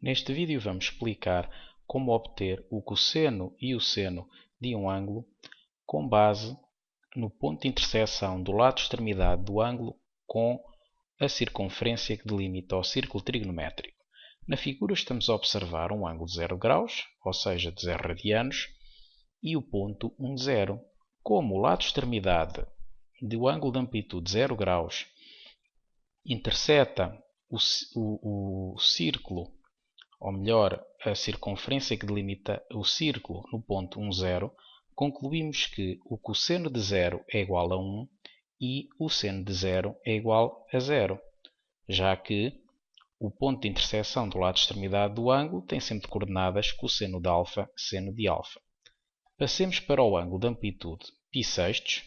Neste vídeo vamos explicar como obter o cosseno e o seno de um ângulo com base no ponto de interseção do lado extremidade do ângulo com a circunferência que delimita o círculo trigonométrico. Na figura estamos a observar um ângulo de 0 graus, ou seja, de 0 radianos, e o ponto 1, 0. Como o lado extremidade do ângulo de amplitude 0 graus interseta o círculo, ou melhor, a circunferência que delimita o círculo no ponto 1, 0, concluímos que o cosseno de 0 é igual a 1 e o seno de 0 é igual a 0, já que o ponto de interseção do lado extremidade do ângulo tem sempre coordenadas cosseno de alfa, seno de alfa. Passemos para o ângulo de amplitude π6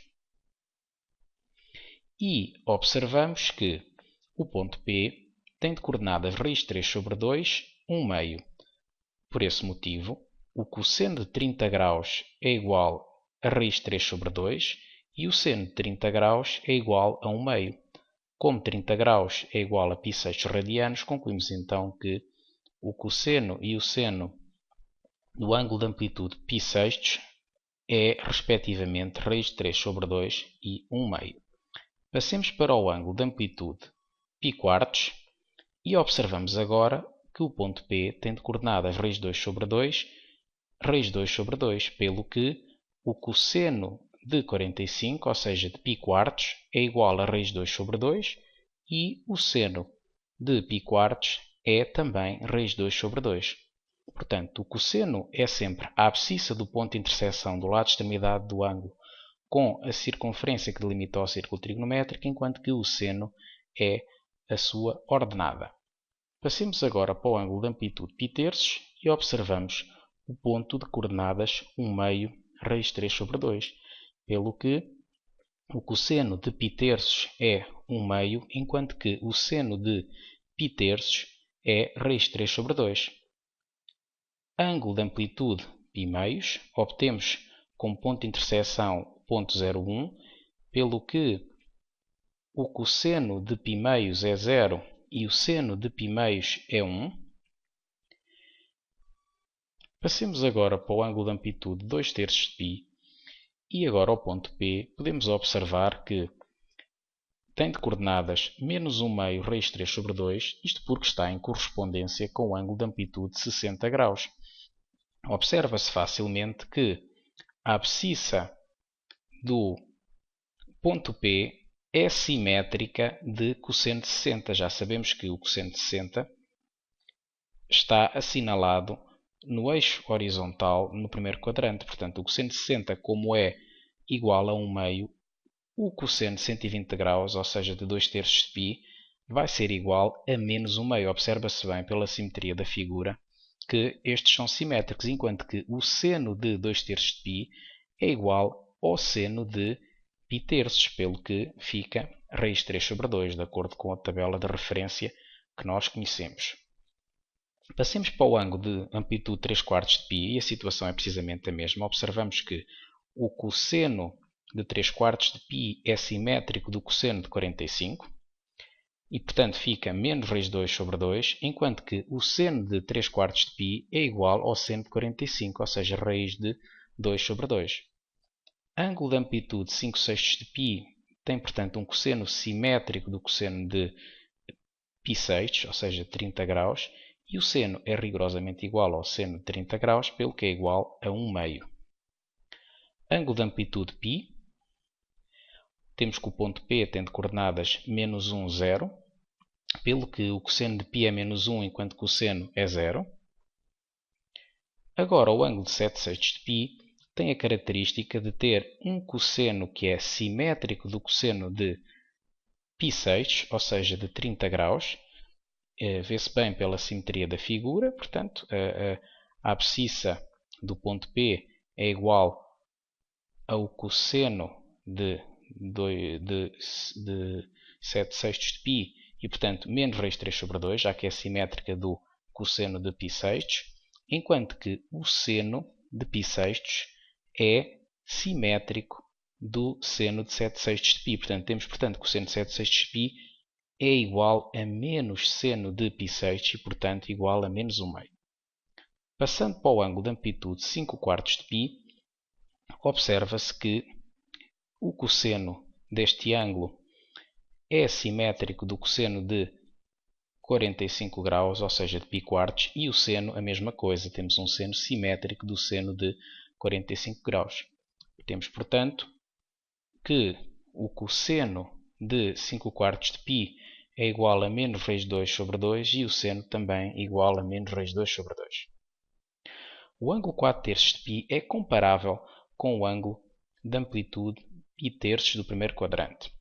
e observamos que o ponto P tem de coordenadas raiz 3 sobre 2, 1 meio. Por esse motivo, o cosseno de 30 graus é igual a raiz 3 sobre 2 e o seno de 30 graus é igual a 1 meio. Como 30 graus é igual a π6 radianos, concluímos então que o cosseno e o seno do ângulo de amplitude π6 é, respectivamente, raiz 3 sobre 2 e 1 meio. Passemos para o ângulo de amplitude π4 e observamos agora que o ponto P tem de coordenadas raiz 2 sobre 2, raiz 2 sobre 2, pelo que o cosseno de 45, ou seja, de π4, é igual a raiz 2 sobre 2 e o seno de π4 é também raiz 2 sobre 2. Portanto, o cosseno é sempre a abscissa do ponto de interseção do lado extremidade do ângulo com a circunferência que delimita o círculo trigonométrico, enquanto que o seno é a sua ordenada. Passemos agora para o ângulo de amplitude π3 e observamos o ponto de coordenadas 1 meio raiz 3 sobre 2, pelo que o cosseno de π3 é 1 meio, enquanto que o seno de π3 é raiz 3 sobre 2. Ângulo de amplitude π meios, obtemos como ponto de interseção ponto 0,1, pelo que o cosseno de π meios é 0 e o seno de π meios é 1. Passemos agora para o ângulo de amplitude 2/3 de π e agora ao ponto P podemos observar que tem de coordenadas menos 1 meio raiz 3 sobre 2, isto porque está em correspondência com o ângulo de amplitude 60 graus. Observa-se facilmente que a abscissa do ponto P é simétrica de cosseno de 60. Já sabemos que o cosseno de 60 está assinalado no eixo horizontal no primeiro quadrante. Portanto, o cosseno de 60, como é igual a 1 meio, o cosseno de 120 graus, ou seja, de 2/3 de π, vai ser igual a menos 1 meio. Observa-se bem pela simetria da figura que estes são simétricos, enquanto que o seno de 2/3 de π é igual ao seno de π3, pelo que fica raiz 3 sobre 2, de acordo com a tabela de referência que nós conhecemos. Passemos para o ângulo de amplitude 3/4 de π e a situação é precisamente a mesma. Observamos que o cosseno de 3/4 de π é simétrico do cosseno de 45 e, portanto, fica menos raiz 2 sobre 2, enquanto que o seno de 3/4 de π é igual ao seno de 45, ou seja, raiz de 2 sobre 2. Ângulo de amplitude 5/6 de π tem, portanto, um cosseno simétrico do cosseno de π6, ou seja, 30 graus, e o seno é rigorosamente igual ao seno de 30 graus, pelo que é igual a 1 meio. Ângulo de amplitude π, temos que o ponto P tem de coordenadas menos 1, 0, pelo que o cosseno de π é menos 1, enquanto que o seno é 0. Agora, o ângulo de 7/6 de π tem a característica de ter um cosseno que é simétrico do cosseno de π6, ou seja, de 30 graus. Vê-se bem pela simetria da figura, portanto, a abscissa do ponto P é igual ao cosseno de 7/6 de π e, portanto, menos raiz 3 sobre 2, já que é simétrica do cosseno de π6, enquanto que o seno de π6 é simétrico do seno de 7/6 de π. Portanto, temos que o seno de 7/6 de π é igual a menos seno de π6 e, portanto, igual a menos 1/2. Passando para o ângulo de amplitude 5/4 de π, observa-se que o cosseno deste ângulo é simétrico do cosseno de 45 graus, ou seja, de π4, e o seno a mesma coisa. Temos um seno simétrico do seno de 45 graus. Temos, portanto, que o cosseno de 5/4 de π é igual a menos raiz de 2 sobre 2 e o seno também igual a menos raiz de 2 sobre 2. O ângulo 4/3 de π é comparável com o ângulo de amplitude π3 do primeiro quadrante.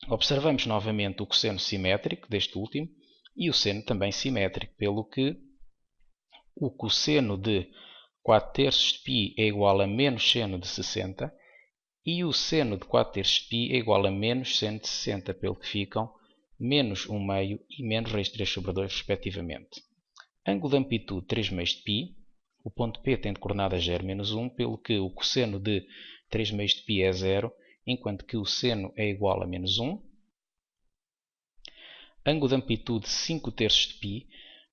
Observamos novamente o cosseno simétrico deste último e o seno também simétrico, pelo que o cosseno de 4/3 de π é igual a menos seno de 60 e o seno de 4/3 de π é igual a menos seno de 60, pelo que ficam menos 1/2 e menos raiz de 3 sobre 2, respectivamente. Ângulo de amplitude 3/2 de π, o ponto P tem de coordenadas 0, menos 1, pelo que o cosseno de 3/2 de π é 0, enquanto que o seno é igual a menos 1. Ângulo de amplitude 5/3 de π,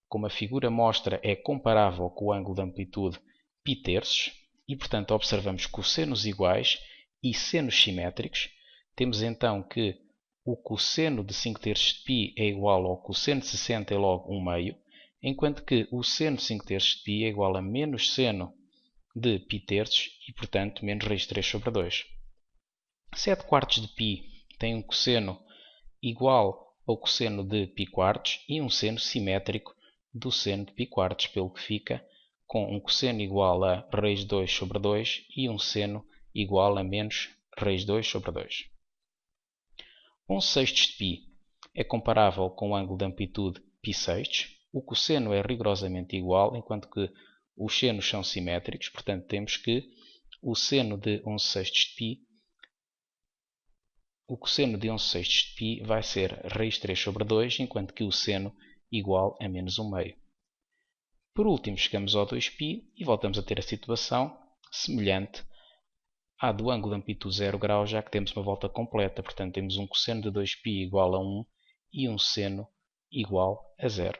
como a figura mostra, é comparável com o ângulo de amplitude π3, e, portanto, observamos cossenos iguais e senos simétricos. Temos então que o cosseno de 5/3 de π é igual ao cosseno de 60 é logo 1/2, enquanto que o seno de 5/3 de π é igual a menos seno de π3 e, portanto, menos raiz de 3 sobre 2. 7/4 de π tem um cosseno igual ao cosseno de π4 e um seno simétrico do seno de π4, pelo que fica com um cosseno igual a raiz de 2 sobre 2 e um seno igual a menos raiz de 2 sobre 2. 11/6 de π é comparável com o ângulo de amplitude π6. O cosseno é rigorosamente igual, enquanto que os senos são simétricos. Portanto, temos que o cosseno de 11/6 de π vai ser raiz de 3 sobre 2, enquanto que o seno igual a menos 1/2. Por último, chegamos ao 2π e voltamos a ter a situação semelhante à do ângulo de amplitude 0 graus, já que temos uma volta completa. Portanto, temos um cosseno de 2π igual a 1 e um seno igual a 0.